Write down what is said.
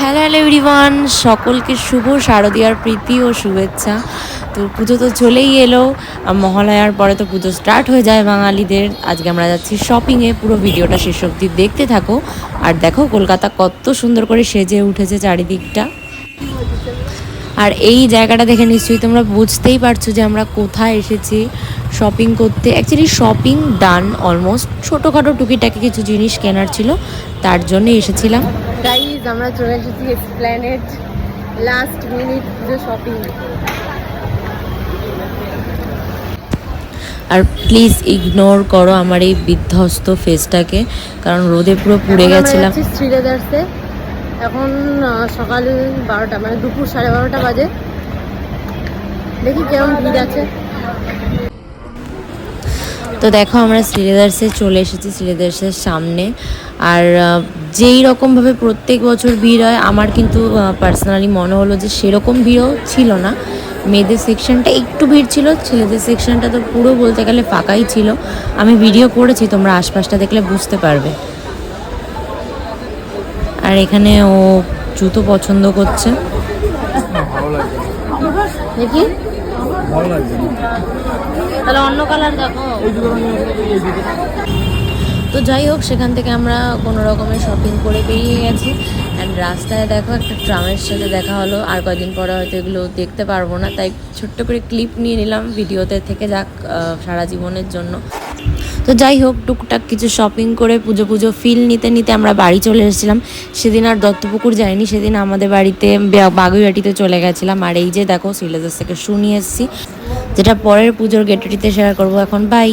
Hello hello everyone, সকলকে শুভ শারদীয়ার প্রীতি ও শুভেচ্ছা। তো পুজো তো চলেই এলো, মহালয়ার পরে তো পুজো স্টার্ট হয়ে যায় বাঙালিদের। আজকে আমরা যাচ্ছি শপিংয়ে, পুরো ভিডিওটা শেষ অবধি দেখতে থাকো। আর দেখো কলকাতা কত সুন্দর করে সেজে উঠেছে চারিদিকটা। আর এই জায়গাটা দেখে নিশ্চয়ই তোমরা বুঝতেই পারছো যে আমরা কোথায় এসেছি শপিং করতে। অ্যাকচুয়ালি শপিং ডান অলমোস্ট, ছোটোখাটো টুকিটাকি কিছু জিনিস কেনার ছিল, তার জন্য এসেছিলাম। গাইজ আমরা চলে এসেছি এক্সপ্ল্যানেড, লাস্ট মিনিট যে শপিং। আর প্লিজ ইগনোর করো আমার এই বিধ্বস্ত ফেসটাকে, কারণ রোদে পুরো পুড়ে গেছিলাম। শ্রীলেদার্সে এখন সকাল 12টা, মানে দুপুর 12:30 বাজে। দেখি কেমন ভিড় আছে। তো দেখো আমরা শ্রীলেদার্সে চলে এসেছি, শ্রীলেদার্সের সামনে। আর যেই রকমভাবে প্রত্যেক বছর ভিড় হয়, আমার কিন্তু পার্সোনালি মনে হলো যে সেরকম ভিড়ও ছিল না। মেয়েদের সেকশনটা একটু ভিড় ছিল, ছেলেদের সেকশনটা তো পুরো বলতে গেলে ফাঁকাই ছিল। আমি ভিডিও করেছি, তোমরা আশপাশটা দেখলে বুঝতে পারবে। আর এখানে ও জুতো পছন্দ করছে। দেখি তাহলে অন্য কালার দেখো। তো যাই হোক, সেখান থেকে আমরা কোনো রকমের শপিং করে বেরিয়ে গেছি। অ্যান্ড রাস্তায় দেখো একটা ট্রামের সাথে দেখা হলো। আর কয়েকদিন পরে হয়তো এগুলো দেখতে পারবো না, তাই ছোট্ট করে ক্লিপ নিয়ে নিলাম, ভিডিওতে থেকে যাক সারা জীবনের জন্য। তো যাই হোক, টুকটাক কিছু শপিং করে পুজো পুজো ফিল নিতে নিতে আমরা বাড়ি চলে এসেছিলাম। সেদিন আর দত্তপুকুর যাইনি, সেদিন আমাদের বাড়িতে বাগুইহাটিতে চলে গেছিলাম। আর এই যে দেখো শ্রীলেদার্স থেকে শু নিয়ে এসেছি, যেটা পরের পুজোর গেটটিতে শেয়ার করবো। এখন বাই।